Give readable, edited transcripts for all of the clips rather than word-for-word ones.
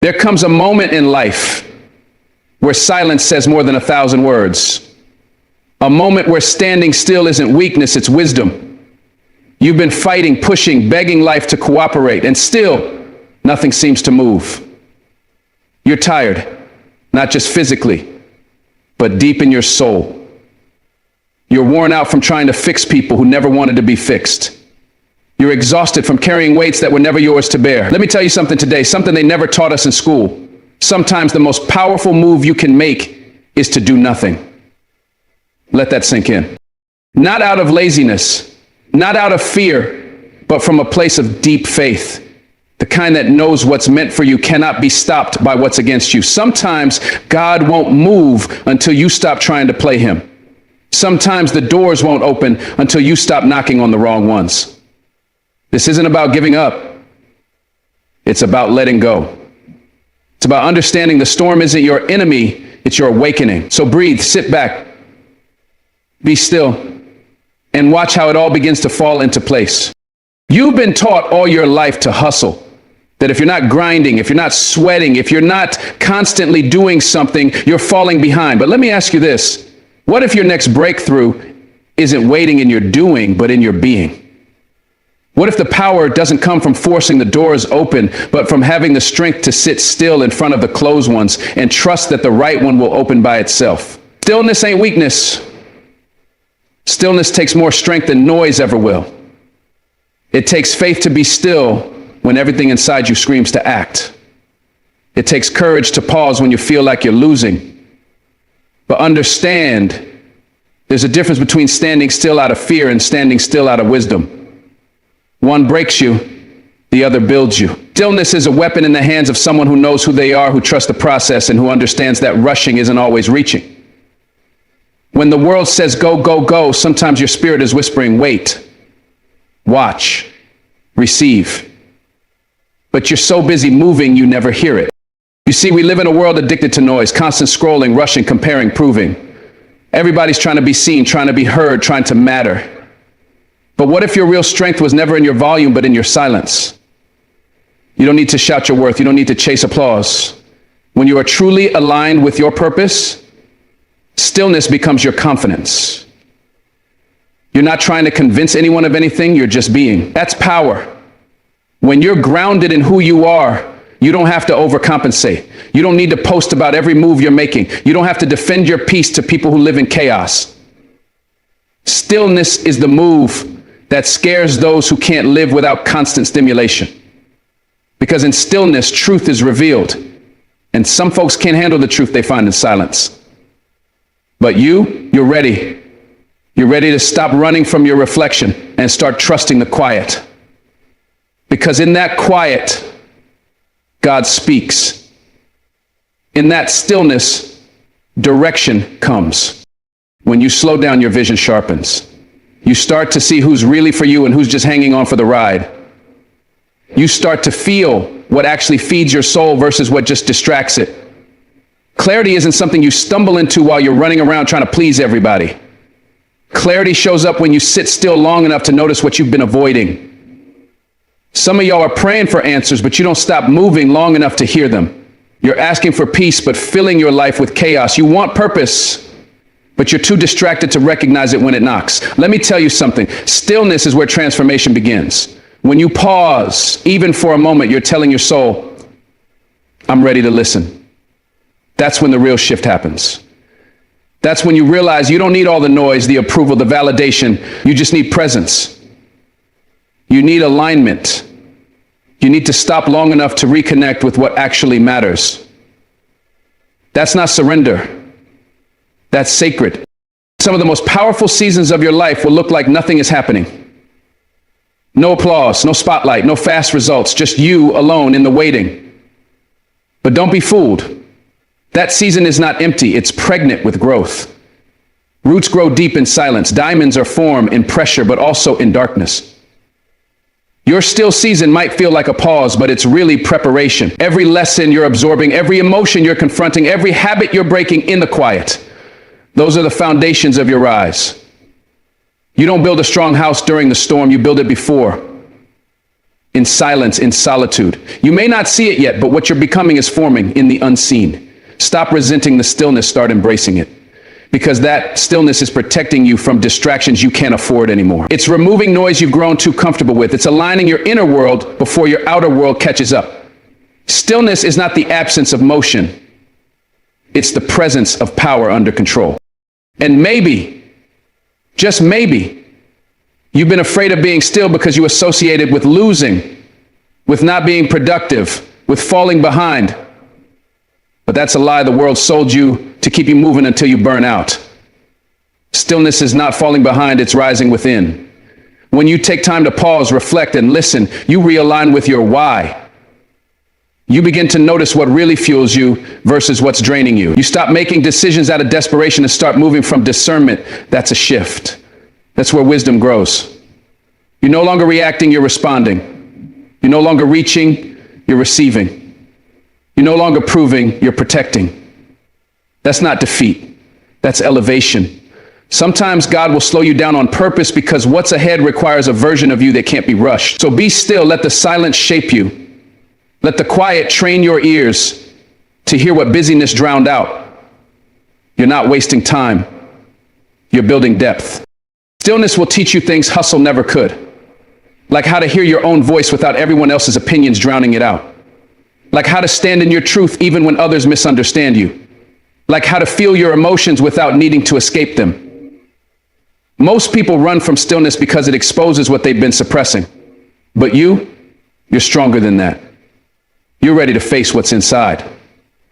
There comes a moment in life where silence says more than 1,000 words. A moment where standing still isn't weakness, it's wisdom. You've been fighting, pushing, begging life to cooperate, and still nothing seems to move. You're tired, not just physically, but deep in your soul. You're worn out from trying to fix people who never wanted to be fixed. You're exhausted from carrying weights that were never yours to bear. Let me tell you something today, something they never taught us in school. Sometimes the most powerful move you can make is to do nothing. Let that sink in. Not out of laziness, not out of fear, but from a place of deep faith. The kind that knows what's meant for you cannot be stopped by what's against you. Sometimes God won't move until you stop trying to play him. Sometimes the doors won't open until you stop knocking on the wrong ones. This isn't about giving up. It's about letting go. It's about understanding the storm isn't your enemy, it's your awakening. So breathe, sit back, be still, and watch how it all begins to fall into place. You've been taught all your life to hustle. That if you're not grinding, if you're not sweating, if you're not constantly doing something, you're falling behind. But let me ask you this. What if your next breakthrough isn't waiting in your doing, but in your being? What if the power doesn't come from forcing the doors open, but from having the strength to sit still in front of the closed ones and trust that the right one will open by itself? Stillness ain't weakness. Stillness takes more strength than noise ever will. It takes faith to be still when everything inside you screams to act. It takes courage to pause when you feel like you're losing. But understand, there's a difference between standing still out of fear and standing still out of wisdom. One breaks you, the other builds you. Stillness is a weapon in the hands of someone who knows who they are, who trusts the process, and who understands that rushing isn't always reaching. When the world says go, go, go, sometimes your spirit is whispering, wait, watch, receive. But you're so busy moving, you never hear it. You see, we live in a world addicted to noise, constant scrolling, rushing, comparing, proving. Everybody's trying to be seen, trying to be heard, trying to matter. But what if your real strength was never in your volume, but in your silence? You don't need to shout your worth. You don't need to chase applause. When you are truly aligned with your purpose, stillness becomes your confidence. You're not trying to convince anyone of anything. You're just being. That's power. When you're grounded in who you are, you don't have to overcompensate. You don't need to post about every move you're making. You don't have to defend your peace to people who live in chaos. Stillness is the move that scares those who can't live without constant stimulation. Because in stillness, truth is revealed. And some folks can't handle the truth they find in silence. But you're ready. You're ready to stop running from your reflection and start trusting the quiet. Because in that quiet, God speaks. In that stillness, direction comes. When you slow down, your vision sharpens. You start to see who's really for you and who's just hanging on for the ride. You start to feel what actually feeds your soul versus what just distracts it. Clarity isn't something you stumble into while you're running around trying to please everybody. Clarity shows up when you sit still long enough to notice what you've been avoiding. Some of y'all are praying for answers, but you don't stop moving long enough to hear them. You're asking for peace, but filling your life with chaos. You want purpose, but you're too distracted to recognize it when it knocks. Let me tell you something. Stillness is where transformation begins. When you pause, even for a moment, you're telling your soul, I'm ready to listen. That's when the real shift happens. That's when you realize you don't need all the noise, the approval, the validation. You just need presence. You need alignment. You need to stop long enough to reconnect with what actually matters. That's not surrender. That's sacred. Some of the most powerful seasons of your life will look like nothing is happening. No applause, no spotlight, no fast results, just you alone in the waiting. But don't be fooled. That season is not empty, it's pregnant with growth. Roots grow deep in silence. Diamonds are formed in pressure, but also in darkness. Your still season might feel like a pause, but it's really preparation. Every lesson you're absorbing, every emotion you're confronting, every habit you're breaking in the quiet. Those are the foundations of your rise. You don't build a strong house during the storm, you build it before. in silence, in solitude. You may not see it yet, but what you're becoming is forming in the unseen. Stop resenting the stillness, start embracing it. Because that stillness is protecting you from distractions you can't afford anymore. It's removing noise you've grown too comfortable with. It's aligning your inner world before your outer world catches up. Stillness is not the absence of motion. It's the presence of power under control. And maybe, just maybe, you've been afraid of being still because you associated with losing, with not being productive, with falling behind. But that's a lie the world sold you to keep you moving until you burn out. Stillness is not falling behind, it's rising within. When you take time to pause, reflect, and listen, you realign with your why. You begin to notice what really fuels you versus what's draining you. You stop making decisions out of desperation and start moving from discernment. That's a shift. That's where wisdom grows. You're no longer reacting, you're responding. You're no longer reaching, you're receiving. You're no longer proving, you're protecting. That's not defeat. That's elevation. Sometimes God will slow you down on purpose because what's ahead requires a version of you that can't be rushed. So be still, let the silence shape you. Let the quiet train your ears to hear what busyness drowned out. You're not wasting time. You're building depth. Stillness will teach you things hustle never could. Like how to hear your own voice without everyone else's opinions drowning it out. Like how to stand in your truth even when others misunderstand you. Like how to feel your emotions without needing to escape them. Most people run from stillness because it exposes what they've been suppressing. But you're stronger than that. You're ready to face what's inside.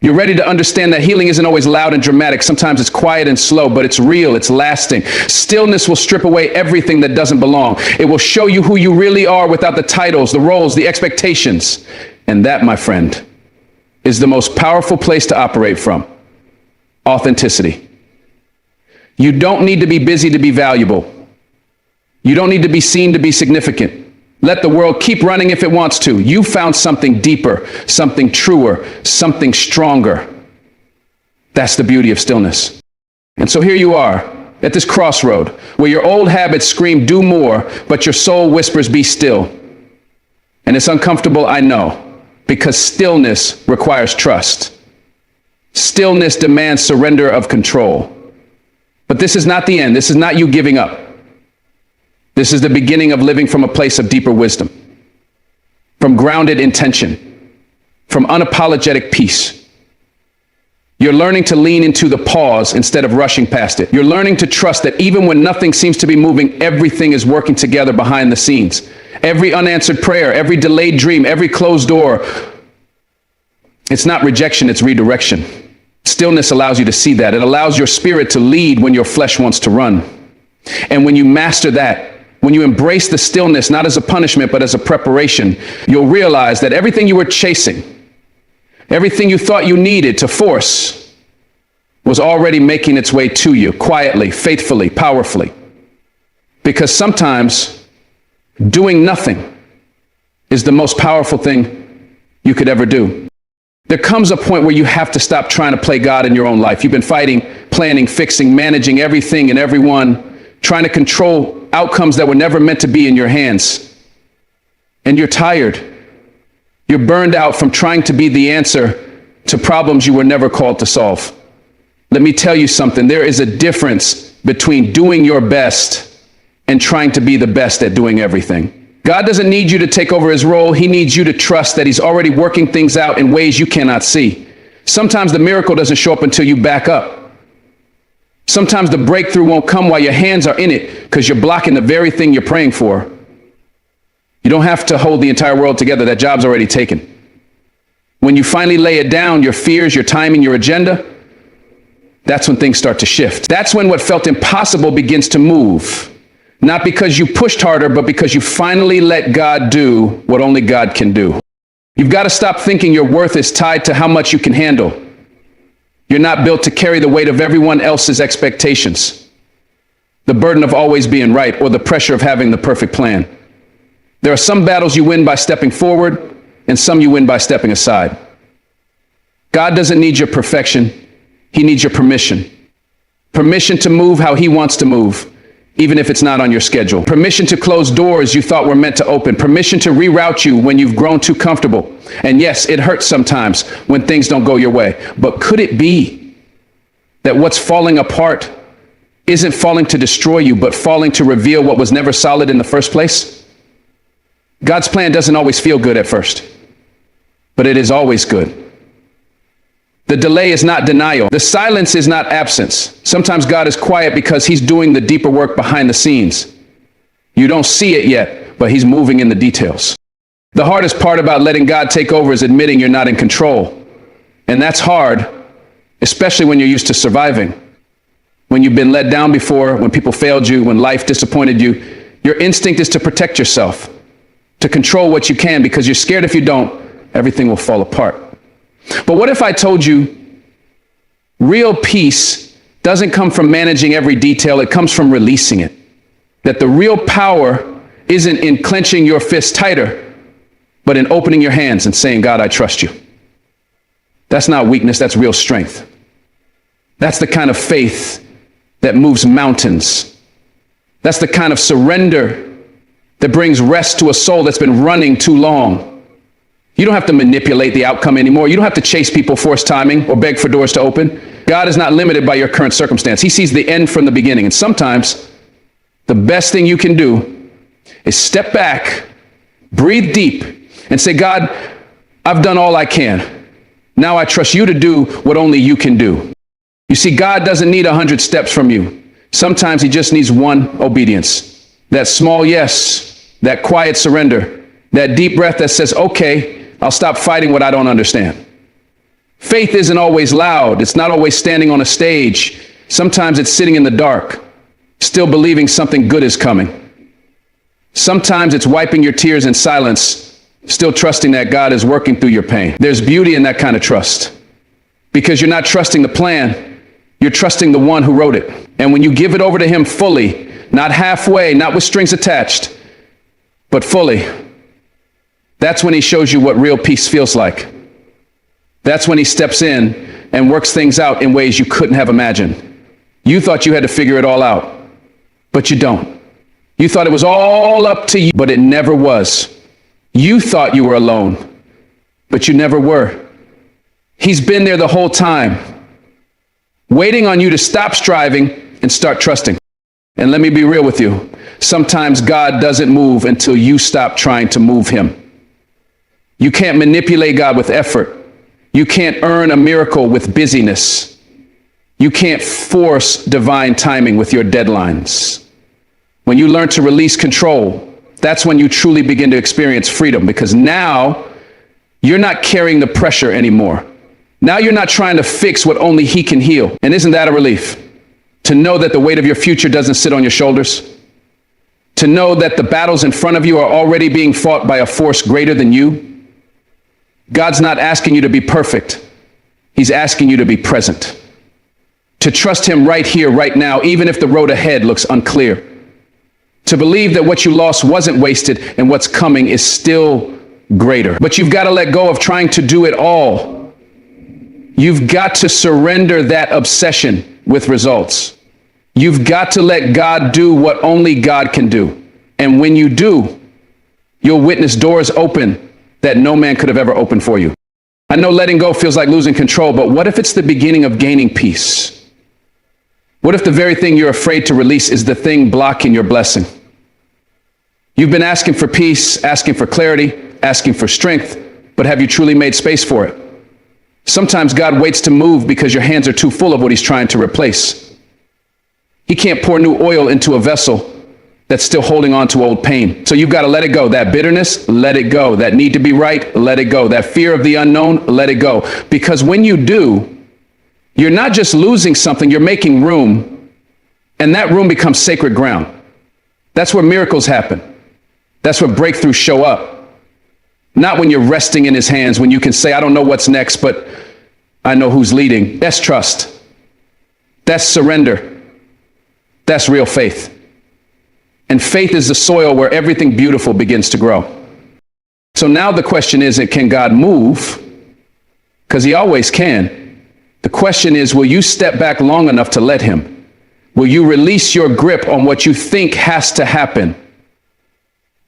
You're ready to understand that healing isn't always loud and dramatic. Sometimes it's quiet and slow, but it's real, it's lasting. Stillness will strip away everything that doesn't belong. It will show you who you really are without the titles, the roles, the expectations. And that, my friend, is the most powerful place to operate from. Authenticity. You don't need to be busy to be valuable. You don't need to be seen to be significant. Let the world keep running if it wants to. You found something deeper, something truer, something stronger. That's the beauty of stillness. And so here you are at this crossroad where your old habits scream, do more, but your soul whispers, be still. And it's uncomfortable, I know, because stillness requires trust. Stillness demands surrender of control. But this is not the end. This is not you giving up. This is the beginning of living from a place of deeper wisdom, from grounded intention, from unapologetic peace. You're learning to lean into the pause instead of rushing past it. You're learning to trust that even when nothing seems to be moving, everything is working together behind the scenes. Every unanswered prayer, every delayed dream, every closed door, it's not rejection, it's redirection. Stillness allows you to see that. It allows your spirit to lead when your flesh wants to run. And when you master that, when you embrace the stillness, not as a punishment, but as a preparation, you'll realize that everything you were chasing, everything you thought you needed to force, was already making its way to you, quietly, faithfully, powerfully. Because sometimes doing nothing is the most powerful thing you could ever do. There comes a point where you have to stop trying to play God in your own life. You've been fighting, planning, fixing, managing everything and everyone, trying to control outcomes that were never meant to be in your hands. And you're tired. You're burned out from trying to be the answer to problems you were never called to solve. Let me tell you something. There is a difference between doing your best and trying to be the best at doing everything. God doesn't need you to take over his role. He needs you to trust that he's already working things out in ways you cannot see. Sometimes the miracle doesn't show up until you back up. Sometimes the breakthrough won't come while your hands are in it because you're blocking the very thing you're praying for. You don't have to hold the entire world together. That job's already taken. When you finally lay it down, your fears, your timing, your agenda, that's when things start to shift. That's when what felt impossible begins to move. Not because you pushed harder, but because you finally let God do what only God can do. You've got to stop thinking your worth is tied to how much you can handle. You're not built to carry the weight of everyone else's expectations, the burden of always being right, or the pressure of having the perfect plan. There are some battles you win by stepping forward, and some you win by stepping aside. God doesn't need your perfection. He needs your permission. Permission to move how he wants to move, even if it's not on your schedule. Permission to close doors you thought were meant to open. Permission to reroute you when you've grown too comfortable. And yes, it hurts sometimes when things don't go your way. But could it be that what's falling apart isn't falling to destroy you, but falling to reveal what was never solid in the first place? God's plan doesn't always feel good at first, but it is always good. The delay is not denial. The silence is not absence. Sometimes God is quiet because he's doing the deeper work behind the scenes. You don't see it yet, but he's moving in the details. The hardest part about letting God take over is admitting you're not in control. And that's hard, especially when you're used to surviving. When you've been let down before, when people failed you, when life disappointed you, your instinct is to protect yourself, to control what you can, because you're scared if you don't, everything will fall apart. But what if I told you real peace doesn't come from managing every detail, it comes from releasing it? That the real power isn't in clenching your fist tighter, but in opening your hands and saying, God, I trust you. That's not weakness, that's real strength. That's the kind of faith that moves mountains. That's the kind of surrender that brings rest to a soul that's been running too long. You don't have to manipulate the outcome anymore. You don't have to chase people, force timing, or beg for doors to open. God is not limited by your current circumstance. He sees the end from the beginning. And sometimes the best thing you can do is step back, breathe deep, and say, God, I've done all I can. Now I trust you to do what only you can do. You see, God doesn't need 100 steps from you. Sometimes he just needs one obedience. That small yes, that quiet surrender, that deep breath that says, okay, I'll stop fighting what I don't understand. Faith isn't always loud. It's not always standing on a stage. Sometimes it's sitting in the dark, still believing something good is coming. Sometimes it's wiping your tears in silence, still trusting that God is working through your pain. There's beauty in that kind of trust, because you're not trusting the plan, you're trusting the one who wrote it. And when you give it over to him fully, not halfway, not with strings attached, but fully, that's when he shows you what real peace feels like. That's when he steps in and works things out in ways you couldn't have imagined. You thought you had to figure it all out, but you don't. You thought it was all up to you, but it never was. You thought you were alone, but you never were. He's been there the whole time, waiting on you to stop striving and start trusting. And let me be real with you. Sometimes God doesn't move until you stop trying to move him. You can't manipulate God with effort. You can't earn a miracle with busyness. You can't force divine timing with your deadlines. When you learn to release control, that's when you truly begin to experience freedom, because now you're not carrying the pressure anymore. Now you're not trying to fix what only he can heal. And isn't that a relief? To know that the weight of your future doesn't sit on your shoulders. To know that the battles in front of you are already being fought by a force greater than you. God's not asking you to be perfect. He's asking you to be present. To trust him right here, right now, even if the road ahead looks unclear. To believe that what you lost wasn't wasted and what's coming is still greater. But you've got to let go of trying to do it all. You've got to surrender that obsession with results. You've got to let God do what only God can do. And when you do, you'll witness doors open that no man could have ever opened for you. I know letting go feels like losing control, but what if it's the beginning of gaining peace? What if the very thing you're afraid to release is the thing blocking your blessing? You've been asking for peace, asking for clarity, asking for strength, but have you truly made space for it? Sometimes God waits to move because your hands are too full of what he's trying to replace. He can't pour new oil into a vessel that's still holding on to old pain. So you've got to let it go. That bitterness, let it go. That need to be right, let it go. That fear of the unknown, let it go. Because when you do, you're not just losing something, you're making room, and that room becomes sacred ground. That's where miracles happen. That's where breakthroughs show up. Not when you're resting in his hands, when you can say, I don't know what's next, but I know who's leading. That's trust. That's surrender. That's real faith. And faith is the soil where everything beautiful begins to grow. So now the question isn't, can God move? Because he always can. The question is, will you step back long enough to let him? Will you release your grip on what you think has to happen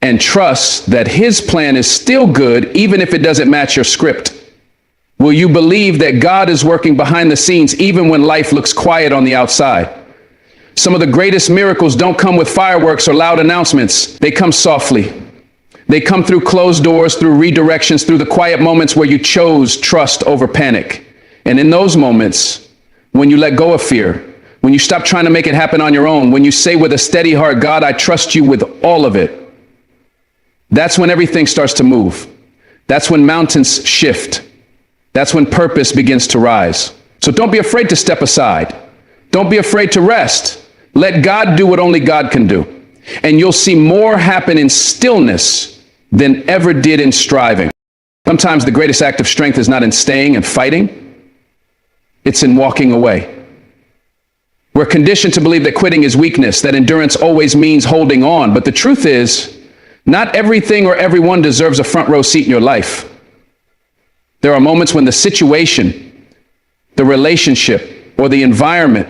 and trust that his plan is still good, even if it doesn't match your script? Will you believe that God is working behind the scenes, even when life looks quiet on the outside? Some of the greatest miracles don't come with fireworks or loud announcements. They come softly. They come through closed doors, through redirections, through the quiet moments where you chose trust over panic. And in those moments, when you let go of fear, when you stop trying to make it happen on your own, when you say with a steady heart, God, I trust you with all of it, that's when everything starts to move. That's when mountains shift. That's when purpose begins to rise. So don't be afraid to step aside. Don't be afraid to rest. Let God do what only God can do. And you'll see more happen in stillness than ever did in striving. Sometimes the greatest act of strength is not in staying and fighting. It's in walking away. We're conditioned to believe that quitting is weakness, that endurance always means holding on. But the truth is, not everything or everyone deserves a front row seat in your life. There are moments when the situation, the relationship, or the environment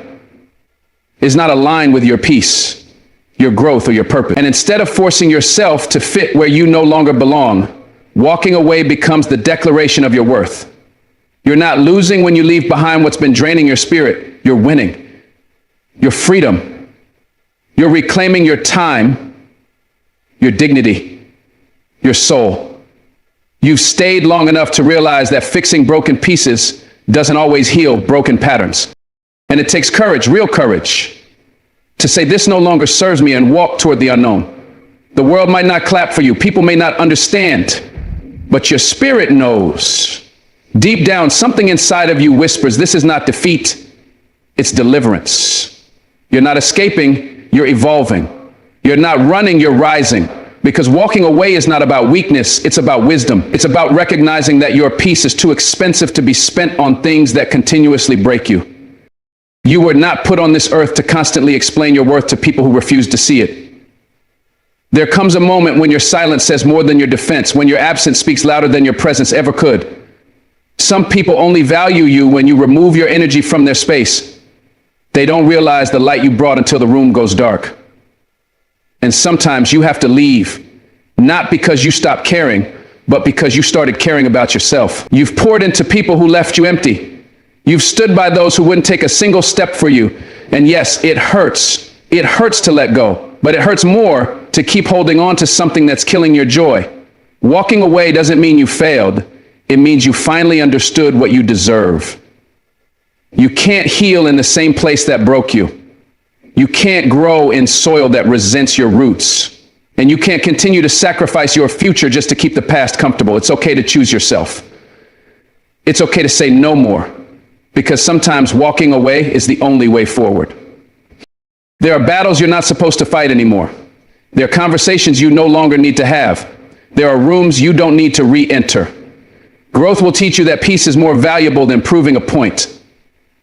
is not aligned with your peace, your growth, or your purpose. And instead of forcing yourself to fit where you no longer belong, walking away becomes the declaration of your worth. You're not losing when you leave behind what's been draining your spirit. You're winning. Your freedom. You're reclaiming your time, your dignity, your soul. You've stayed long enough to realize that fixing broken pieces doesn't always heal broken patterns. And it takes courage, real courage, to say this no longer serves me and walk toward the unknown. The world might not clap for you. People may not understand, but your spirit knows. Deep down, something inside of you whispers, this is not defeat, it's deliverance. You're not escaping, you're evolving. You're not running, you're rising. Because walking away is not about weakness, it's about wisdom. It's about recognizing that your peace is too expensive to be spent on things that continuously break you. You were not put on this earth to constantly explain your worth to people who refuse to see it. There comes a moment when your silence says more than your defense, when your absence speaks louder than your presence ever could. Some people only value you when you remove your energy from their space. They don't realize the light you brought until the room goes dark. And sometimes you have to leave, not because you stopped caring, but because you started caring about yourself. You've poured into people who left you empty. You've stood by those who wouldn't take a single step for you. And yes, it hurts. It hurts to let go, but it hurts more to keep holding on to something that's killing your joy. Walking away doesn't mean you failed. It means you finally understood what you deserve. You can't heal in the same place that broke you. You can't grow in soil that resents your roots. And you can't continue to sacrifice your future just to keep the past comfortable. It's okay to choose yourself. It's okay to say no more, because sometimes walking away is the only way forward. There are battles you're not supposed to fight anymore. There are conversations you no longer need to have. There are rooms you don't need to re-enter. Growth will teach you that peace is more valuable than proving a point.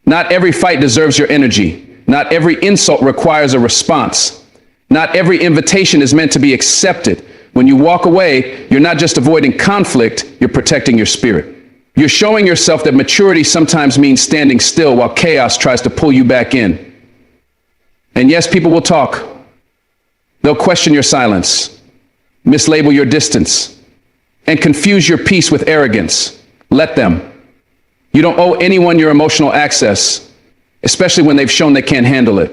Not every fight deserves your energy. Not every insult requires a response. Not every invitation is meant to be accepted. When you walk away, you're not just avoiding conflict, you're protecting your spirit. You're showing yourself that maturity sometimes means standing still while chaos tries to pull you back in. And yes, people will talk. They'll question your silence, mislabel your distance, and confuse your peace with arrogance. Let them. You don't owe anyone your emotional access, especially when they've shown they can't handle it.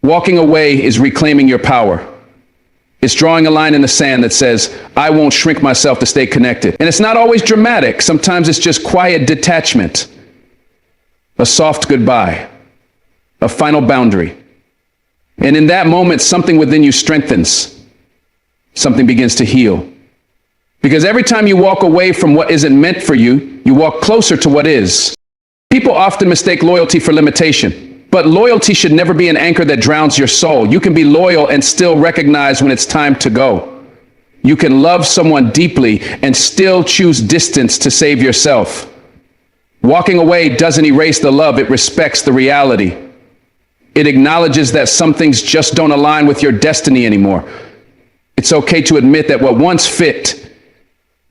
Walking away is reclaiming your power. It's drawing a line in the sand that says, I won't shrink myself to stay connected. And it's not always dramatic. Sometimes it's just quiet detachment, a soft goodbye, a final boundary. And in that moment, something within you strengthens. Something begins to heal. Because every time you walk away from what isn't meant for you, you walk closer to what is. People often mistake loyalty for limitation, but loyalty should never be an anchor that drowns your soul. You can be loyal and still recognize when it's time to go. You can love someone deeply and still choose distance to save yourself. Walking away doesn't erase the love, it respects the reality. It acknowledges that some things just don't align with your destiny anymore. It's okay to admit that what once fit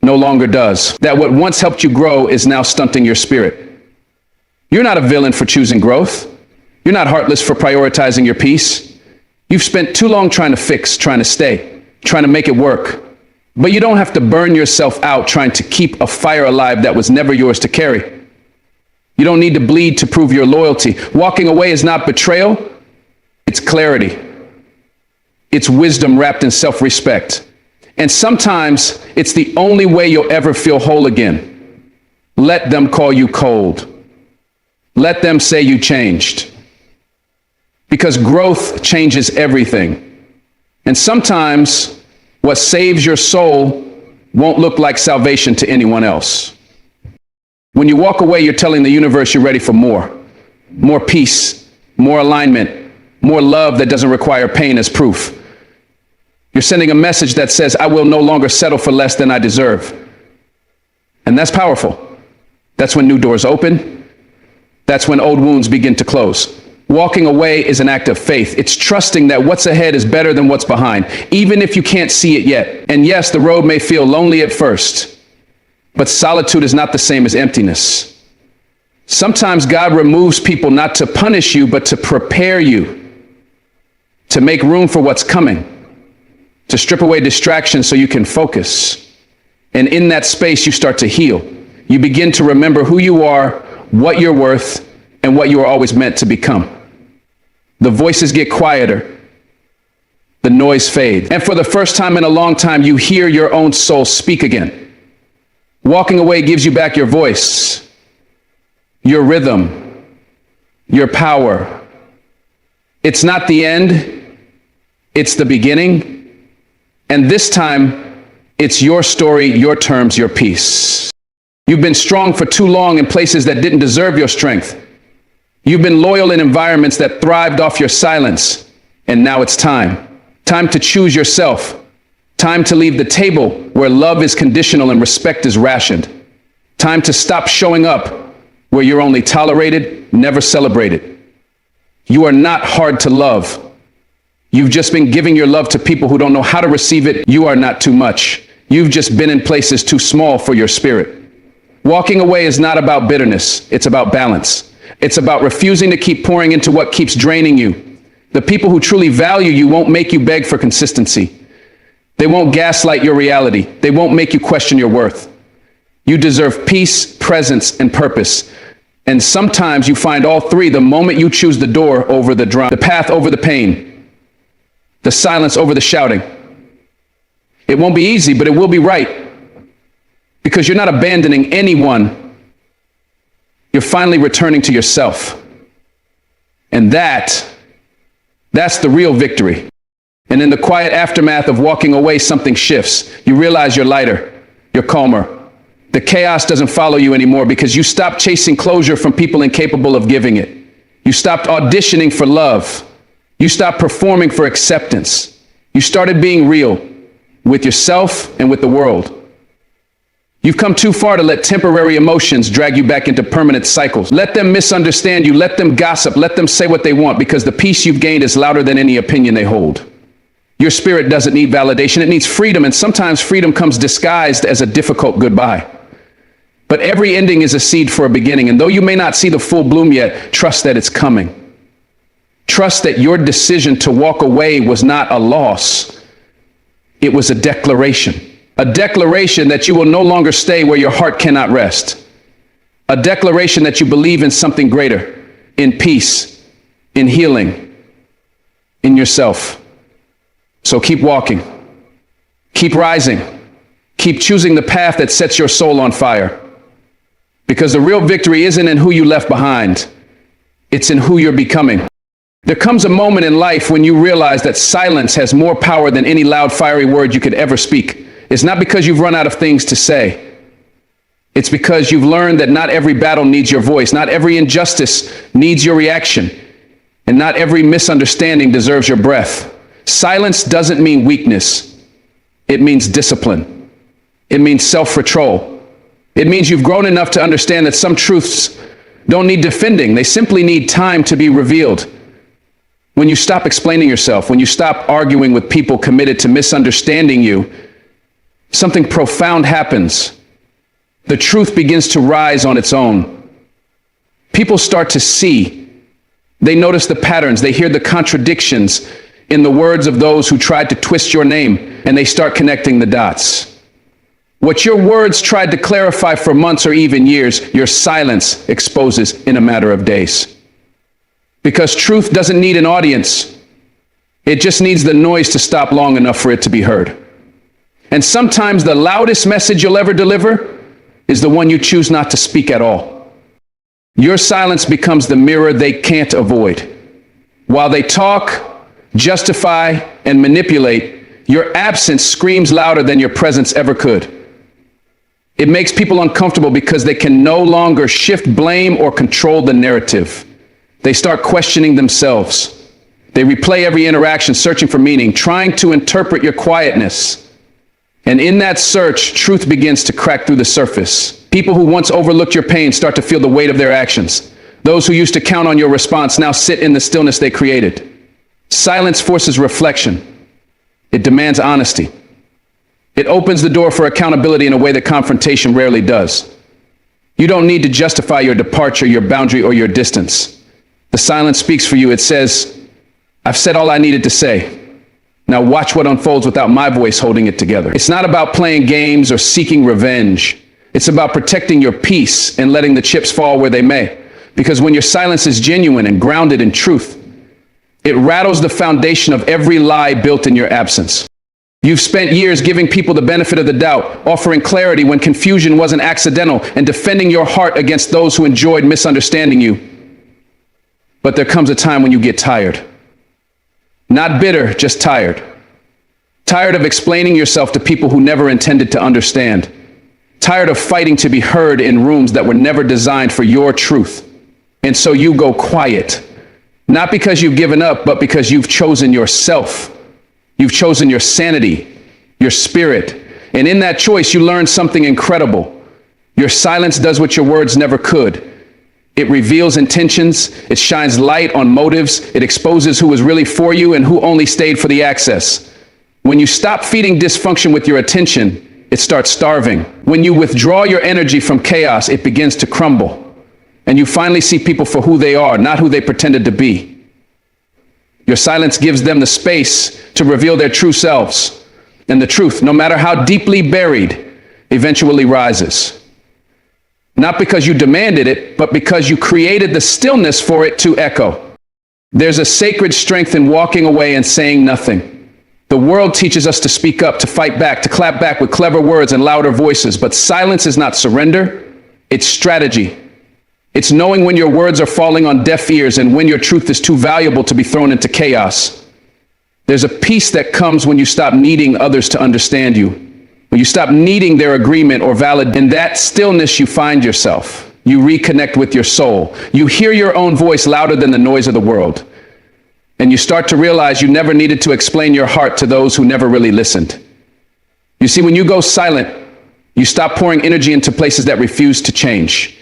no longer does. That what once helped you grow is now stunting your spirit. You're not a villain for choosing growth. You're not heartless for prioritizing your peace. You've spent too long trying to fix, trying to stay, trying to make it work. But you don't have to burn yourself out trying to keep a fire alive that was never yours to carry. You don't need to bleed to prove your loyalty. Walking away is not betrayal, it's clarity. It's wisdom wrapped in self-respect. And sometimes it's the only way you'll ever feel whole again. Let them call you cold. Let them say you changed. Because growth changes everything. And sometimes what saves your soul won't look like salvation to anyone else. When you walk away, you're telling the universe you're ready for more. More peace, more alignment, more love that doesn't require pain as proof. You're sending a message that says, I will no longer settle for less than I deserve. And that's powerful. That's when new doors open. That's when old wounds begin to close. Walking away is an act of faith. It's trusting that what's ahead is better than what's behind, even if you can't see it yet. And yes, the road may feel lonely at first, but solitude is not the same as emptiness. Sometimes God removes people not to punish you, but to prepare you, to make room for what's coming, to strip away distractions so you can focus. And in that space, you start to heal. You begin to remember who you are, what you're worth, and what you were always meant to become. The voices get quieter. The noise fades. And for the first time in a long time, you hear your own soul speak again. Walking away gives you back your voice, your rhythm, your power. It's not the end, it's the beginning. And this time, it's your story, your terms, your peace. You've been strong for too long in places that didn't deserve your strength. You've been loyal in environments that thrived off your silence. And now it's time. Time to choose yourself. Time to leave the table where love is conditional and respect is rationed. Time to stop showing up where you're only tolerated, never celebrated. You are not hard to love. You've just been giving your love to people who don't know how to receive it. You are not too much. You've just been in places too small for your spirit. Walking away is not about bitterness. It's about balance. It's about refusing to keep pouring into what keeps draining you. The people who truly value you won't make you beg for consistency. They won't gaslight your reality. They won't make you question your worth. You deserve peace, presence, and purpose. And sometimes you find all three the moment you choose the door over the drum, the path over the pain, the silence over the shouting. It won't be easy, but it will be right. Because you're not abandoning anyone. You're finally returning to yourself. And that's the real victory. And in the quiet aftermath of walking away, something shifts. You realize you're lighter, you're calmer. The chaos doesn't follow you anymore because you stopped chasing closure from people incapable of giving it. You stopped auditioning for love. You stopped performing for acceptance. You started being real with yourself and with the world. You've come too far to let temporary emotions drag you back into permanent cycles. Let them misunderstand you. Let them gossip. Let them say what they want, because the peace you've gained is louder than any opinion they hold. Your spirit doesn't need validation. It needs freedom. And sometimes freedom comes disguised as a difficult goodbye. But every ending is a seed for a beginning. And though you may not see the full bloom yet, trust that it's coming. Trust that your decision to walk away was not a loss. It was a declaration. A declaration that you will no longer stay where your heart cannot rest. A declaration that you believe in something greater, in peace, in healing, in yourself. So keep walking, keep rising, keep choosing the path that sets your soul on fire. Because the real victory isn't in who you left behind, it's in who you're becoming. There comes a moment in life when you realize that silence has more power than any loud, fiery word you could ever speak. It's not because you've run out of things to say. It's because you've learned that not every battle needs your voice. Not every injustice needs your reaction. And not every misunderstanding deserves your breath. Silence doesn't mean weakness. It means discipline. It means self-control. It means you've grown enough to understand that some truths don't need defending. They simply need time to be revealed. When you stop explaining yourself, when you stop arguing with people committed to misunderstanding you, something profound happens. The truth begins to rise on its own. People start to see They notice the patterns. They hear the contradictions in the words of those who tried to twist your name, and they start connecting the dots. What your words tried to clarify for months or even years, your silence exposes in a matter of days. Because truth doesn't need an audience. It just needs the noise to stop long enough for it to be heard. And sometimes the loudest message you'll ever deliver is the one you choose not to speak at all. Your silence becomes the mirror they can't avoid. While they talk, justify, and manipulate, your absence screams louder than your presence ever could. It makes people uncomfortable because they can no longer shift blame or control the narrative. They start questioning themselves. They replay every interaction, searching for meaning, trying to interpret your quietness. And in that search, truth begins to crack through the surface. People who once overlooked your pain start to feel the weight of their actions. Those who used to count on your response now sit in the stillness they created. Silence forces reflection. It demands honesty. It opens the door for accountability in a way that confrontation rarely does. You don't need to justify your departure, your boundary, or your distance. The silence speaks for you. It says, I've said all I needed to say. Now watch what unfolds without my voice holding it together. It's not about playing games or seeking revenge. It's about protecting your peace and letting the chips fall where they may. Because when your silence is genuine and grounded in truth, it rattles the foundation of every lie built in your absence. You've spent years giving people the benefit of the doubt, offering clarity when confusion wasn't accidental, and defending your heart against those who enjoyed misunderstanding you. But there comes a time when you get tired. Not bitter, just tired. Tired of explaining yourself to people who never intended to understand. Tired of fighting to be heard in rooms that were never designed for your truth. And so you go quiet. Not because you've given up, but because you've chosen yourself. You've chosen your sanity, your spirit. And in that choice, you learn something incredible. Your silence does what your words never could. It reveals intentions. It shines light on motives. It exposes who was really for you and who only stayed for the access. When you stop feeding dysfunction with your attention, it starts starving. When you withdraw your energy from chaos, it begins to crumble. And you finally see people for who they are, not who they pretended to be. Your silence gives them the space to reveal their true selves. And the truth, no matter how deeply buried, eventually rises. Not because you demanded it, but because you created the stillness for it to echo. There's a sacred strength in walking away and saying nothing. The world teaches us to speak up, to fight back, to clap back with clever words and louder voices. But silence is not surrender, it's strategy. It's knowing when your words are falling on deaf ears and when your truth is too valuable to be thrown into chaos. There's a peace that comes when you stop needing others to understand you. When you stop needing their agreement or validation. In that stillness, you find yourself. You reconnect with your soul. You hear your own voice louder than the noise of the world. And you start to realize you never needed to explain your heart to those who never really listened. You see, when you go silent, you stop pouring energy into places that refuse to change.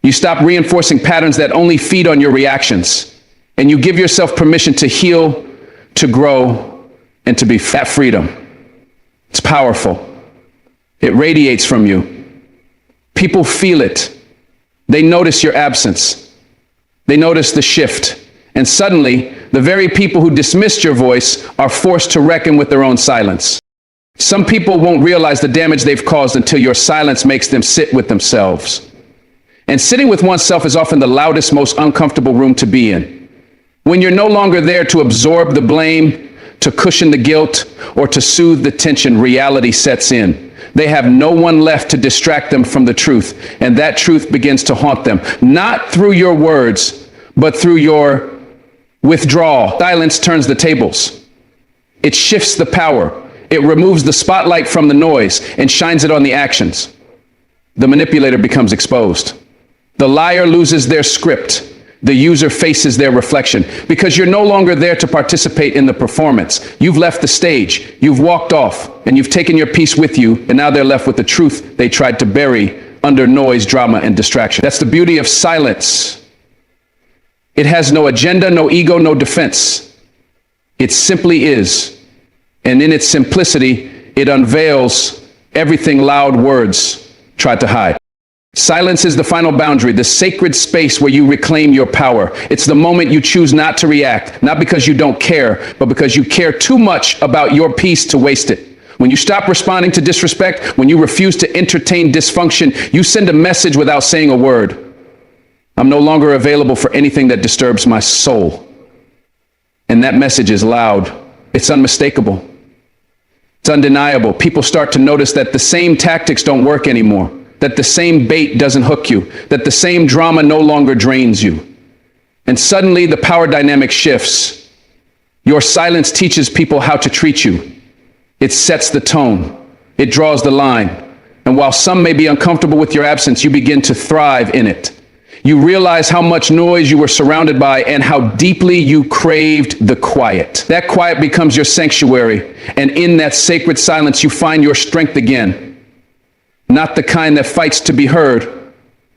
You stop reinforcing patterns that only feed on your reactions. And you give yourself permission to heal, to grow, and to be at freedom. It's powerful. It radiates from you. People feel it. They notice your absence. They notice the shift. And suddenly, the very people who dismissed your voice are forced to reckon with their own silence. Some people won't realize the damage they've caused until your silence makes them sit with themselves. And sitting with oneself is often the loudest, most uncomfortable room to be in. When you're no longer there to absorb the blame, to cushion the guilt, or to soothe the tension, reality sets in. They have no one left to distract them from the truth, and that truth begins to haunt them, not through your words, but through your withdrawal. Silence turns the tables. It shifts the power. It removes the spotlight from the noise and shines it on the actions. The manipulator becomes exposed. The liar loses their script. The user faces their reflection, because you're no longer there to participate in the performance. You've left the stage, you've walked off, and you've taken your piece with you, and now they're left with the truth they tried to bury under noise, drama, and distraction. That's the beauty of silence. It has no agenda, no ego, no defense. It simply is. And in its simplicity, it unveils everything loud words tried to hide. Silence is the final boundary, the sacred space where you reclaim your power. It's the moment you choose not to react, not because you don't care, but because you care too much about your peace to waste it. When you stop responding to disrespect, when you refuse to entertain dysfunction, you send a message without saying a word. I'm no longer available for anything that disturbs my soul. And that message is loud. It's unmistakable. It's undeniable. People start to notice that the same tactics don't work anymore, that the same bait doesn't hook you, that the same drama no longer drains you. And suddenly the power dynamic shifts. Your silence teaches people how to treat you. It sets the tone. It draws the line. And while some may be uncomfortable with your absence, you begin to thrive in it. You realize how much noise you were surrounded by and how deeply you craved the quiet. That quiet becomes your sanctuary. And in that sacred silence, you find your strength again. Not the kind that fights to be heard,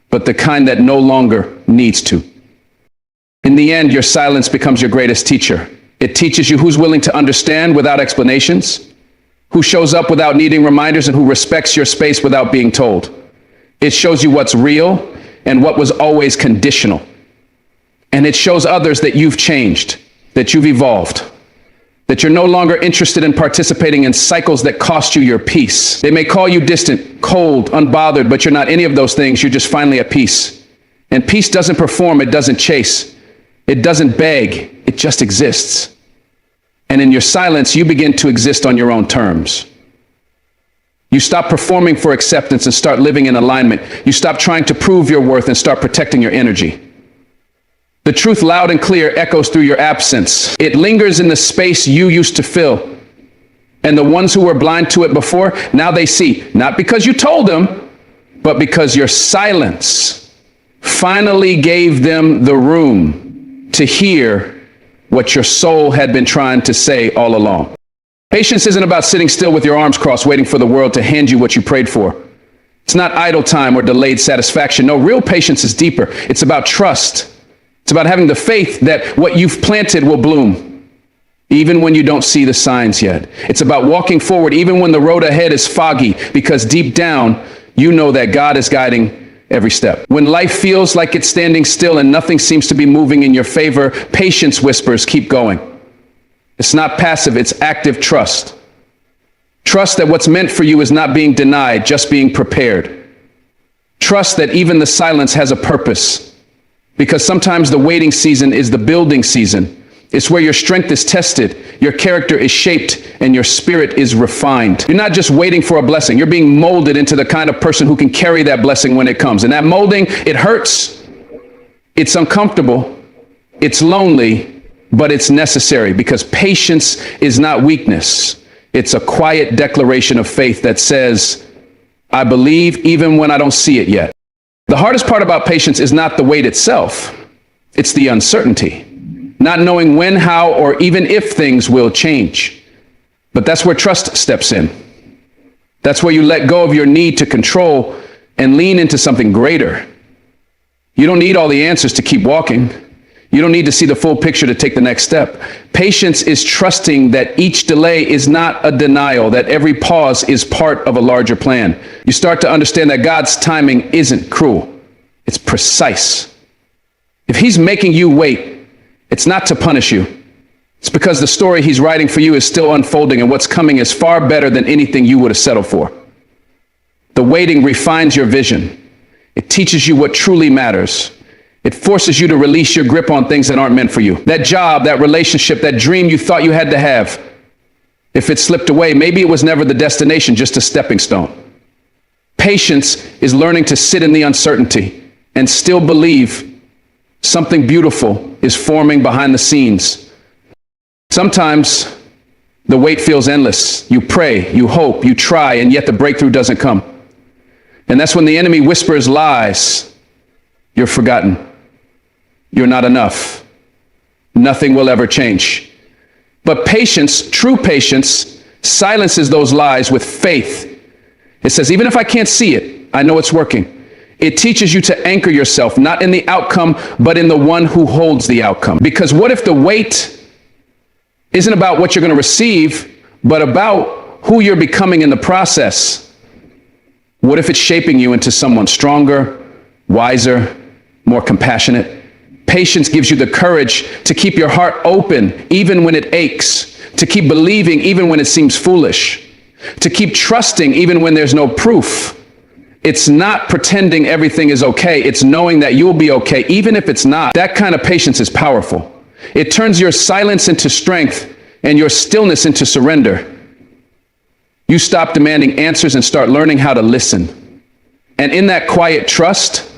but the kind that no longer needs to. In the end, your silence becomes your greatest teacher. It teaches you who's willing to understand without explanations, who shows up without needing reminders, and who respects your space without being told. It shows you what's real and what was always conditional. And it shows others that you've changed, that you've evolved, that you're no longer interested in participating in cycles that cost you your peace. They may call you distant, cold, unbothered, but you're not any of those things. You're just finally at peace. And peace doesn't perform. It doesn't chase. It doesn't beg. It just exists. And in your silence, you begin to exist on your own terms. You stop performing for acceptance and start living in alignment. You stop trying to prove your worth and start protecting your energy. The truth, loud and clear, echoes through your absence. It lingers in the space you used to fill. And the ones who were blind to it before, now they see, not because you told them, but because your silence finally gave them the room to hear what your soul had been trying to say all along. Patience isn't about sitting still with your arms crossed, waiting for the world to hand you what you prayed for. It's not idle time or delayed satisfaction. No, real patience is deeper. It's about trust. It's about having the faith that what you've planted will bloom, even when you don't see the signs yet. It's about walking forward, even when the road ahead is foggy, because deep down, you know that God is guiding every step. When life feels like it's standing still and nothing seems to be moving in your favor, patience whispers, keep going. It's not passive, it's active trust. Trust that what's meant for you is not being denied, just being prepared. Trust that even the silence has a purpose, because sometimes the waiting season is the building season. It's where your strength is tested, your character is shaped, and your spirit is refined. You're not just waiting for a blessing, you're being molded into the kind of person who can carry that blessing when it comes. And that molding, it hurts, it's uncomfortable, it's lonely, but it's necessary, because patience is not weakness. It's a quiet declaration of faith that says, I believe even when I don't see it yet. The hardest part about patience is not the wait itself. It's the uncertainty. Not knowing when, how, or even if things will change. But that's where trust steps in. That's where you let go of your need to control and lean into something greater. You don't need all the answers to keep walking. You don't need to see the full picture to take the next step. Patience is trusting that each delay is not a denial, that every pause is part of a larger plan. You start to understand that God's timing isn't cruel. It's precise. If he's making you wait, it's not to punish you. It's because the story he's writing for you is still unfolding, and what's coming is far better than anything you would have settled for. The waiting refines your vision. It teaches you what truly matters. It forces you to release your grip on things that aren't meant for you. That job, that relationship, that dream you thought you had to have. If it slipped away, maybe it was never the destination, just a stepping stone. Patience is learning to sit in the uncertainty and still believe something beautiful is forming behind the scenes. Sometimes the wait feels endless. You pray, you hope, you try, and yet the breakthrough doesn't come. And that's when the enemy whispers lies. You're forgotten. You're not enough. Nothing will ever change. But patience, true patience, silences those lies with faith. It says, even if I can't see it, I know it's working. It teaches you to anchor yourself, not in the outcome, but in the one who holds the outcome. Because what if the wait isn't about what you're going to receive, but about who you're becoming in the process? What if it's shaping you into someone stronger, wiser, more compassionate? Patience gives you the courage to keep your heart open even when it aches, to keep believing even when it seems foolish, to keep trusting even when there's no proof. It's not pretending everything is okay. It's knowing that you'll be okay, even if it's not. That kind of patience is powerful. It turns your silence into strength and your stillness into surrender. You stop demanding answers and start learning how to listen. And in that quiet trust,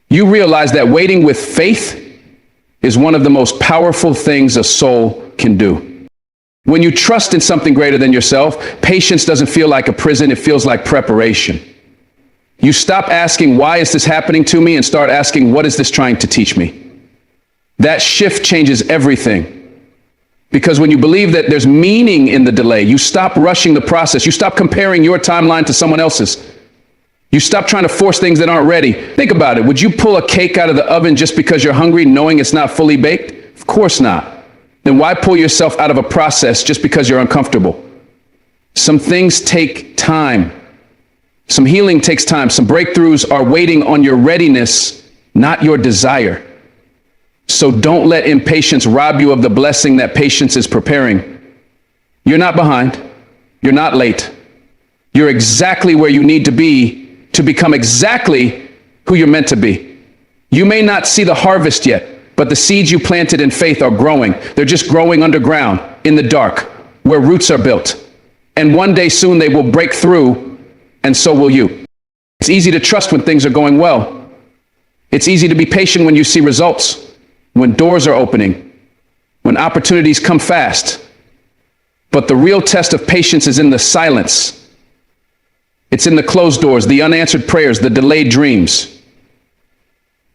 you realize that waiting with faith is one of the most powerful things a soul can do. When you trust in something greater than yourself, patience doesn't feel like a prison, it feels like preparation. You stop asking, why is this happening to me? And start asking, what is this trying to teach me? That shift changes everything. Because when you believe that there's meaning in the delay, you stop rushing the process. You stop comparing your timeline to someone else's. You stop trying to force things that aren't ready. Think about it. Would you pull a cake out of the oven just because you're hungry, knowing it's not fully baked? Of course not. Then why pull yourself out of a process just because you're uncomfortable? Some things take time. Some healing takes time. Some breakthroughs are waiting on your readiness, not your desire. So don't let impatience rob you of the blessing that patience is preparing. You're not behind. You're not late. You're exactly where you need to be to become exactly who you're meant to be. You may not see the harvest yet, but the seeds you planted in faith are growing. They're just growing underground, in the dark, where roots are built. And one day soon they will break through, and so will you. It's easy to trust when things are going well. It's easy to be patient when you see results, when doors are opening, when opportunities come fast. But the real test of patience is in the silence. It's in the closed doors, the unanswered prayers, the delayed dreams.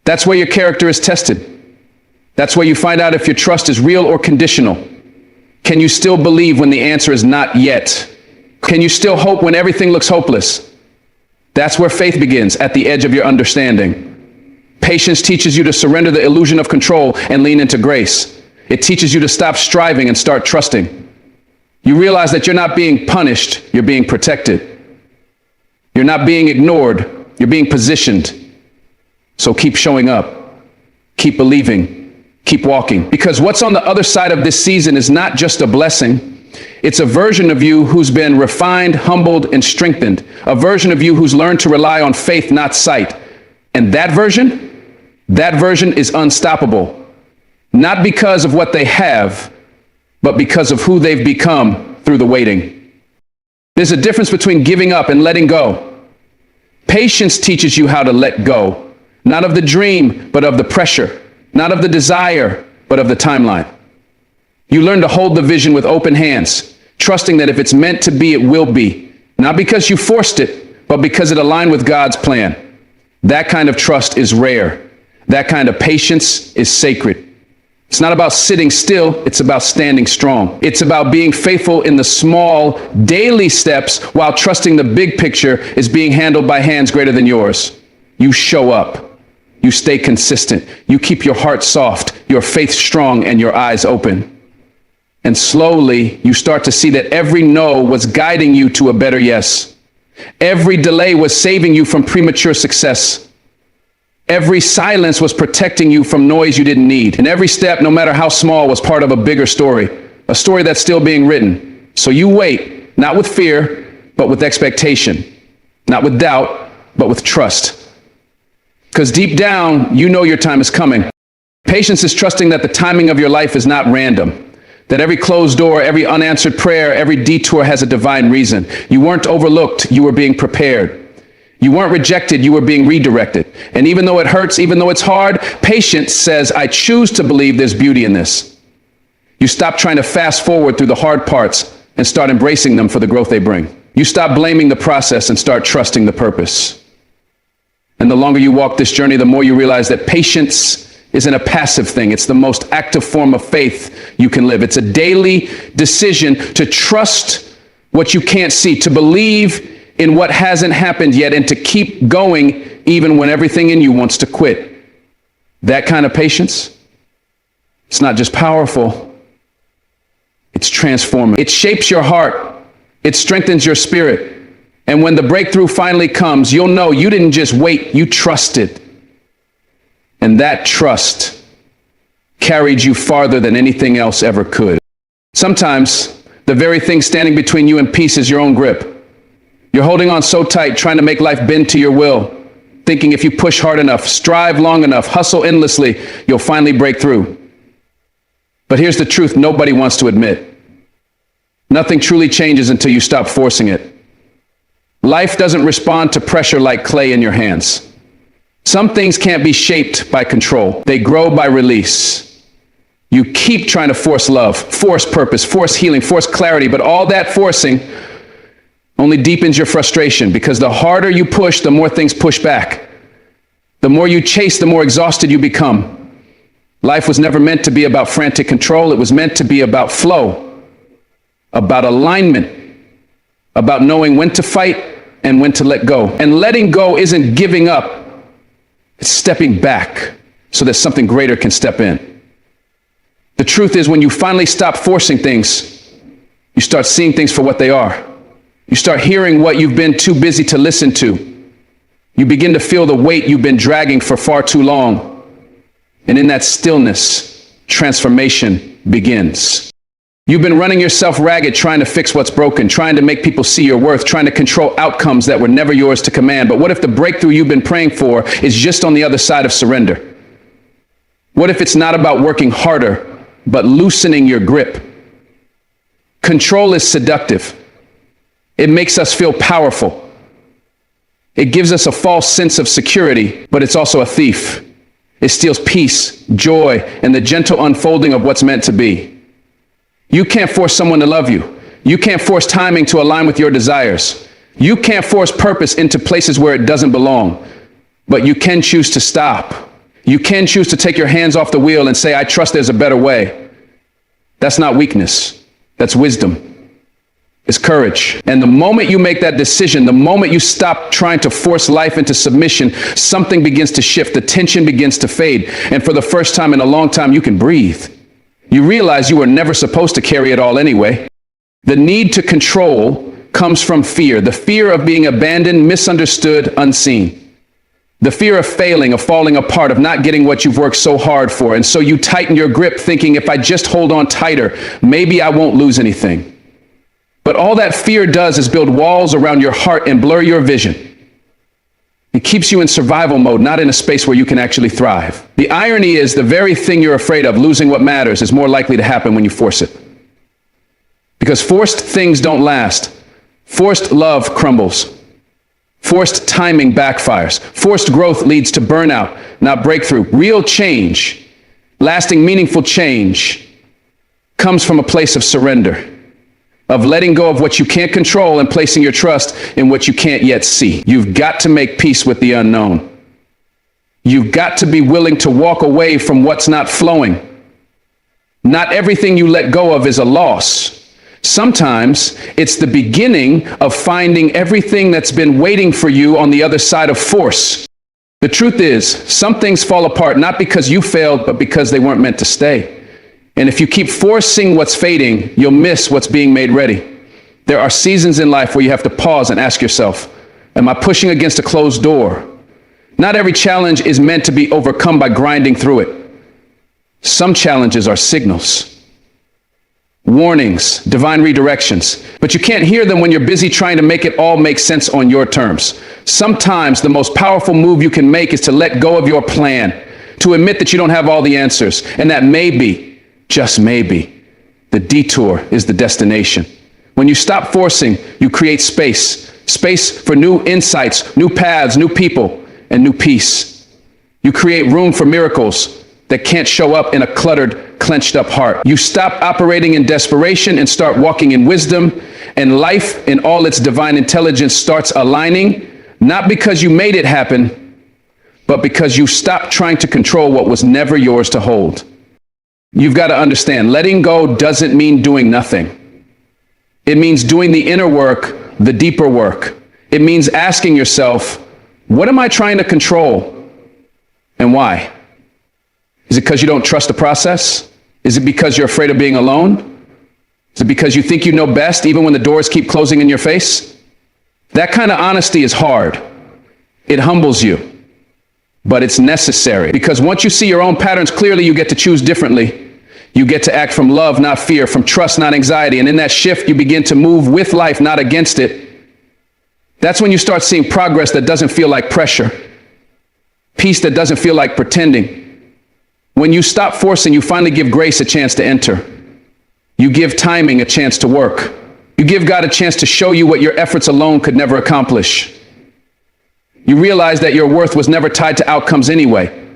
That's where your character is tested. That's where you find out if your trust is real or conditional. Can you still believe when the answer is not yet? Can you still hope when everything looks hopeless? That's where faith begins, at the edge of your understanding. Patience teaches you to surrender the illusion of control and lean into grace. It teaches you to stop striving and start trusting. You realize that you're not being punished, you're being protected. You're not being ignored, you're being positioned. So keep showing up, keep believing, keep walking. Because what's on the other side of this season is not just a blessing. It's a version of you who's been refined, humbled, and strengthened. A version of you who's learned to rely on faith, not sight. And that version is unstoppable. Not because of what they have, but because of who they've become through the waiting. There's a difference between giving up and letting go. Patience teaches you how to let go, not of the dream, but of the pressure, not of the desire, but of the timeline. You learn to hold the vision with open hands, trusting that if it's meant to be, it will be. Not because you forced it, but because it aligned with God's plan. That kind of trust is rare. That kind of patience is sacred. It's not about sitting still, it's about standing strong. It's about being faithful in the small, daily steps while trusting the big picture is being handled by hands greater than yours. You show up. You stay consistent. You keep your heart soft, your faith strong, and your eyes open. And slowly, you start to see that every no was guiding you to a better yes. Every delay was saving you from premature success. Every silence was protecting you from noise you didn't need. And every step, no matter how small, was part of a bigger story, a story that's still being written. So you wait, not with fear, but with expectation. Not with doubt, but with trust. Because deep down, you know your time is coming. Patience is trusting that the timing of your life is not random. That every closed door, every unanswered prayer, every detour has a divine reason. You weren't overlooked, you were being prepared. You weren't rejected, you were being redirected. And even though it hurts, even though it's hard, patience says, I choose to believe there's beauty in this. You stop trying to fast forward through the hard parts and start embracing them for the growth they bring. You stop blaming the process and start trusting the purpose. And the longer you walk this journey, the more you realize that patience isn't a passive thing. It's the most active form of faith you can live. It's a daily decision to trust what you can't see, to believe in what hasn't happened yet, and to keep going even when everything in you wants to quit. That kind of patience, it's not just powerful, it's transformative. It shapes your heart, it strengthens your spirit, And when the breakthrough finally comes, you'll know you didn't just wait, you trusted. And that trust carried you farther than anything else ever could. Sometimes the very thing standing between you and peace is your own grip. You're holding on so tight, trying to make life bend to your will, thinking if you push hard enough, strive long enough, hustle endlessly, you'll finally break through. But here's the truth nobody wants to admit. Nothing truly changes until you stop forcing it. Life doesn't respond to pressure like clay in your hands. Some things can't be shaped by control. They grow by release. You keep trying to force love, force purpose, force healing, force clarity, but all that forcing only deepens your frustration, because the harder you push, the more things push back. The more you chase, the more exhausted you become. Life was never meant to be about frantic control. It was meant to be about flow, about alignment, about knowing when to fight and when to let go. And letting go isn't giving up. It's stepping back so that something greater can step in. The truth is, when you finally stop forcing things, you start seeing things for what they are. You start hearing what you've been too busy to listen to. You begin to feel the weight you've been dragging for far too long. And in that stillness, transformation begins. You've been running yourself ragged, trying to fix what's broken, trying to make people see your worth, trying to control outcomes that were never yours to command. But what if the breakthrough you've been praying for is just on the other side of surrender? What if it's not about working harder, but loosening your grip? Control is seductive. It makes us feel powerful. It gives us a false sense of security, but it's also a thief. It steals peace, joy, and the gentle unfolding of what's meant to be. You can't force someone to love you. You can't force timing to align with your desires. You can't force purpose into places where it doesn't belong. But you can choose to stop. You can choose to take your hands off the wheel and say, I trust there's a better way. That's not weakness. That's wisdom. It's courage. And the moment you make that decision, the moment you stop trying to force life into submission, something begins to shift. The tension begins to fade. And for the first time in a long time, you can breathe. You realize you were never supposed to carry it all anyway. The need to control comes from fear, the fear of being abandoned, misunderstood, unseen. The fear of failing, of falling apart, of not getting what you've worked so hard for. And so you tighten your grip, thinking, if I just hold on tighter, maybe I won't lose anything. But all that fear does is build walls around your heart and blur your vision. It keeps you in survival mode, not in a space where you can actually thrive. The irony is, the very thing you're afraid of, losing what matters, is more likely to happen when you force it. Because forced things don't last. Forced love crumbles. Forced timing backfires. Forced growth leads to burnout, not breakthrough. Real change, lasting, meaningful change, comes from a place of surrender, of letting go of what you can't control and placing your trust in what you can't yet see. You've got to make peace with the unknown. You've got to be willing to walk away from what's not flowing. Not everything you let go of is a loss. Sometimes it's the beginning of finding everything that's been waiting for you on the other side of force. The truth is, some things fall apart not because you failed, but because they weren't meant to stay. And if you keep forcing what's fading, you'll miss what's being made ready. There are seasons in life where you have to pause and ask yourself, am I pushing against a closed door? Not every challenge is meant to be overcome by grinding through it. Some challenges are signals, warnings, divine redirections, but you can't hear them when you're busy trying to make it all make sense on your terms. Sometimes the most powerful move you can make is to let go of your plan, to admit that you don't have all the answers, and that maybe, just maybe, the detour is the destination. When you stop forcing, you create space for new insights, new paths, new people, and new peace. You create room for miracles that can't show up in a cluttered, clenched up heart. You stop operating in desperation and start walking in wisdom, and life in all its divine intelligence starts aligning, not because you made it happen, but because you stopped trying to control what was never yours to hold. You've got to understand, letting go doesn't mean doing nothing. It means doing the inner work, the deeper work. It means asking yourself, what am I trying to control and why? Is it because you don't trust the process? Is it because you're afraid of being alone? Is it because you think you know best even when the doors keep closing in your face? That kind of honesty is hard. It humbles you, but it's necessary, because once you see your own patterns clearly, you get to choose differently. You get to act from love, not fear, from trust, not anxiety. And in that shift, you begin to move with life, not against it. That's when you start seeing progress that doesn't feel like pressure, peace that doesn't feel like pretending. When you stop forcing, you finally give grace a chance to enter. You give timing a chance to work. You give God a chance to show you what your efforts alone could never accomplish. You realize that your worth was never tied to outcomes anyway.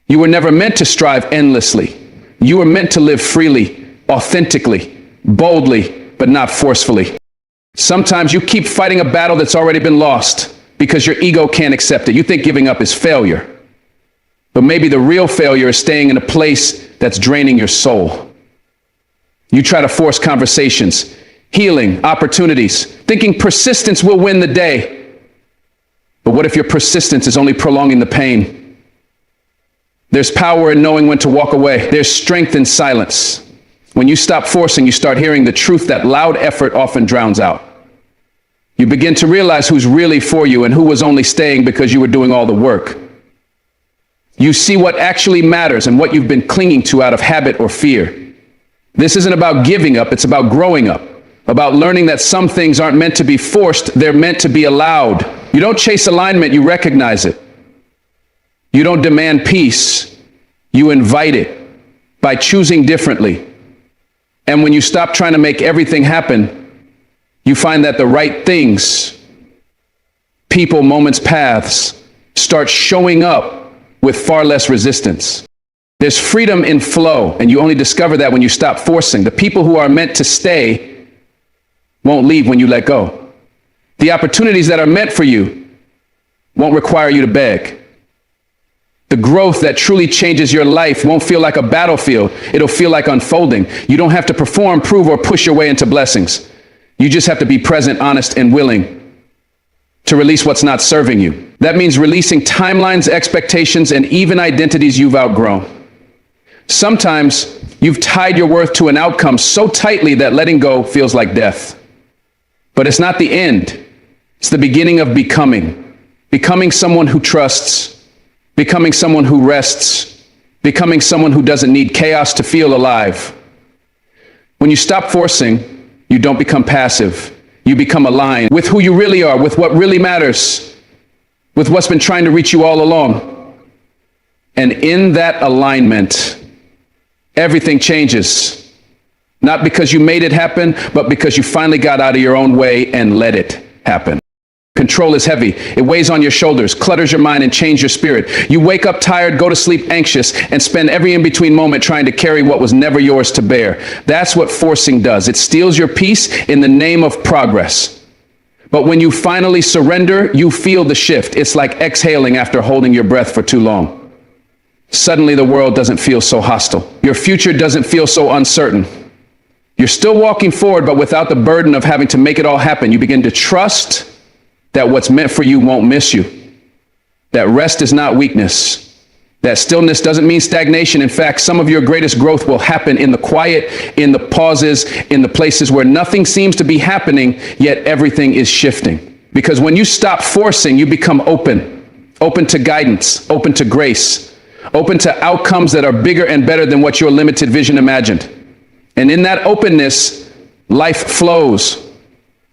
You were never meant to strive endlessly. You were meant to live freely, authentically, boldly, but not forcefully. Sometimes you keep fighting a battle that's already been lost because your ego can't accept it. You think giving up is failure. But maybe the real failure is staying in a place that's draining your soul. You try to force conversations, healing, opportunities, thinking persistence will win the day. But what if your persistence is only prolonging the pain? There's power in knowing when to walk away. There's strength in silence. When you stop forcing, you start hearing the truth that loud effort often drowns out. You begin to realize who's really for you and who was only staying because you were doing all the work. You see what actually matters and what you've been clinging to out of habit or fear. This isn't about giving up, it's about growing up, about learning that some things aren't meant to be forced, they're meant to be allowed. You don't chase alignment, you recognize it. You don't demand peace, you invite it by choosing differently. And when you stop trying to make everything happen, you find that the right things, people, moments, paths, start showing up with far less resistance. There's freedom in flow, and you only discover that when you stop forcing. The people who are meant to stay won't leave when you let go. The opportunities that are meant for you won't require you to beg. The growth that truly changes your life won't feel like a battlefield. It'll feel like unfolding. You don't have to perform, prove, or push your way into blessings. You just have to be present, honest, and willing to release what's not serving you. That means releasing timelines, expectations, and even identities you've outgrown. Sometimes you've tied your worth to an outcome so tightly that letting go feels like death. But it's not the end. It's the beginning of becoming. Becoming someone who trusts, becoming someone who rests, becoming someone who doesn't need chaos to feel alive. When you stop forcing, you don't become passive. You become aligned with who you really are, with what really matters, with what's been trying to reach you all along. And in that alignment, everything changes. Not because you made it happen, but because you finally got out of your own way and let it happen. Control is heavy. It weighs on your shoulders, clutters your mind, and changes your spirit. You wake up tired, go to sleep anxious, and spend every in-between moment trying to carry what was never yours to bear. That's what forcing does. It steals your peace in the name of progress. But when you finally surrender, you feel the shift. It's like exhaling after holding your breath for too long. Suddenly the world doesn't feel so hostile. Your future doesn't feel so uncertain. You're still walking forward, but without the burden of having to make it all happen. You begin to trust that what's meant for you won't miss you. That rest is not weakness. That stillness doesn't mean stagnation. In fact, some of your greatest growth will happen in the quiet, in the pauses, in the places where nothing seems to be happening, yet everything is shifting. Because when you stop forcing, you become open. Open to guidance, open to grace, open to outcomes that are bigger and better than what your limited vision imagined. And in that openness, life flows,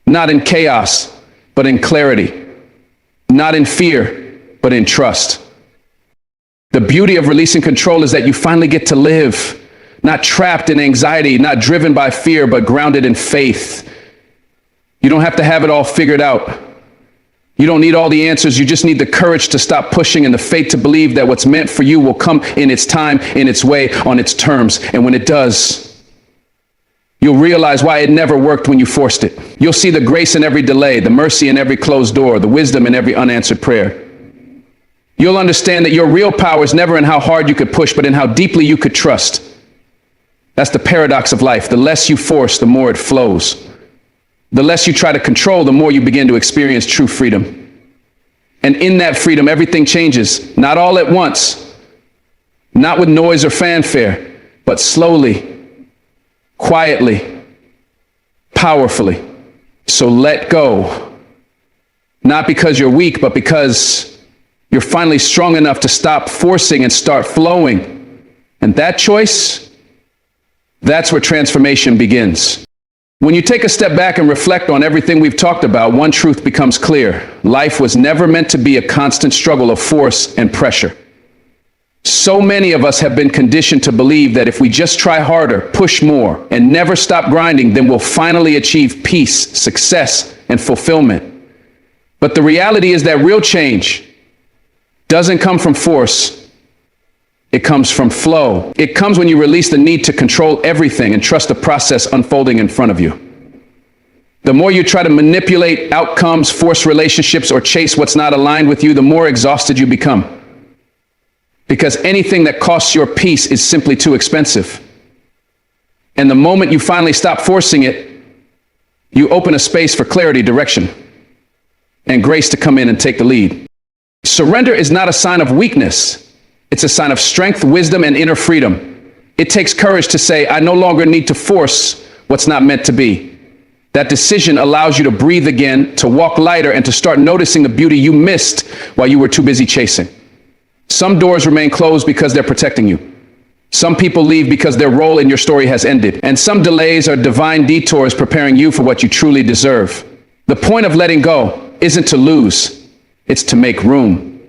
not in chaos, but in clarity, not in fear, but in trust. The beauty of releasing control is that you finally get to live, not trapped in anxiety, not driven by fear, but grounded in faith. You don't have to have it all figured out. You don't need all the answers. You just need the courage to stop pushing and the faith to believe that what's meant for you will come in its time, in its way, on its terms. And when it does, you'll realize why it never worked when you forced it. You'll see the grace in every delay, the mercy in every closed door, the wisdom in every unanswered prayer. You'll understand that your real power is never in how hard you could push, but in how deeply you could trust. That's the paradox of life. The less you force, the more it flows. The less you try to control, the more you begin to experience true freedom. And in that freedom, everything changes, not all at once, not with noise or fanfare, but slowly, quietly, powerfully. So let go Not because you're weak, but because you're finally strong enough to stop forcing and start flowing. And that choice, that's where transformation begins. When you take a step back and reflect on everything we've talked about, one truth becomes clear. Life was never meant to be a constant struggle of force and pressure. So many of us have been conditioned to believe that if we just try harder, push more, and never stop grinding, then we'll finally achieve peace, success, and fulfillment. But the reality is that real change doesn't come from force. It comes from flow. It comes when you release the need to control everything and trust the process unfolding in front of you. The more you try to manipulate outcomes, force relationships, or chase what's not aligned with you, the more exhausted you become. Because anything that costs your peace is simply too expensive. And the moment you finally stop forcing it, you open a space for clarity, direction, and grace to come in and take the lead. Surrender is not a sign of weakness. It's a sign of strength, wisdom, and inner freedom. It takes courage to say, I no longer need to force what's not meant to be. That decision allows you to breathe again, to walk lighter, and to start noticing the beauty you missed while you were too busy chasing. Some doors remain closed because they're protecting you. Some people leave because their role in your story has ended. And some delays are divine detours preparing you for what you truly deserve. The point of letting go isn't to lose, it's to make room.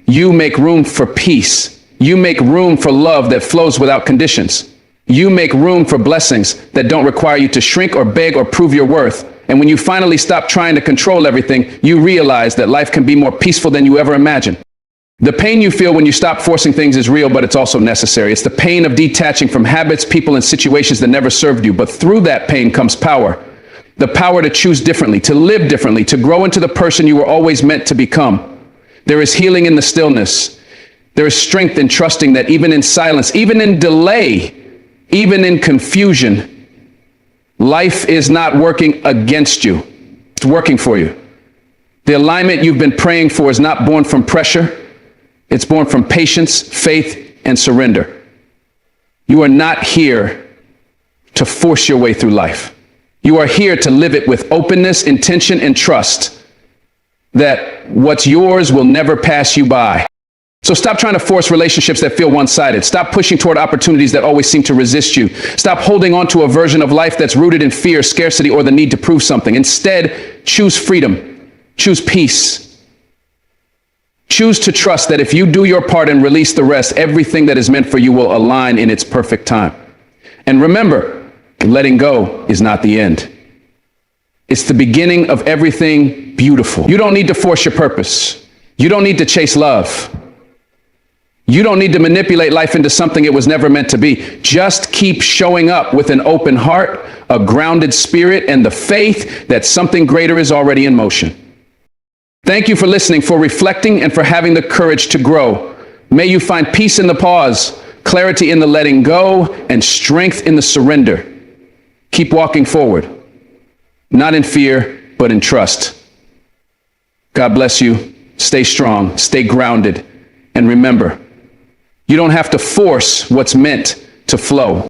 You make room for peace. You make room for love that flows without conditions. You make room for blessings that don't require you to shrink or beg or prove your worth. And when you finally stop trying to control everything, you realize that life can be more peaceful than you ever imagined. The pain you feel when you stop forcing things is real, but it's also necessary. It's the pain of detaching from habits, people, and situations that never served you. But through that pain comes power. The power to choose differently, to live differently, to grow into the person you were always meant to become. There is healing in the stillness. There is strength in trusting that even in silence, even in delay, even in confusion, life is not working against you. It's working for you. The alignment you've been praying for is not born from pressure. It's born from patience, faith, and surrender. You are not here to force your way through life. You are here to live it with openness, intention, and trust that what's yours will never pass you by. So stop trying to force relationships that feel one-sided. Stop pushing toward opportunities that always seem to resist you. Stop holding on to a version of life that's rooted in fear, scarcity, or the need to prove something. Instead, choose freedom. Choose peace. Choose to trust that if you do your part and release the rest, everything that is meant for you will align in its perfect time. And remember, letting go is not the end. It's the beginning of everything beautiful. You don't need to force your purpose. You don't need to chase love. You don't need to manipulate life into something it was never meant to be. Just keep showing up with an open heart, a grounded spirit, and the faith that something greater is already in motion. Thank you for listening, for reflecting, and for having the courage to grow. May you find peace in the pause, clarity in the letting go, and strength in the surrender. Keep walking forward, not in fear, but in trust. God bless you. Stay strong, stay grounded, and remember, you don't have to force what's meant to flow.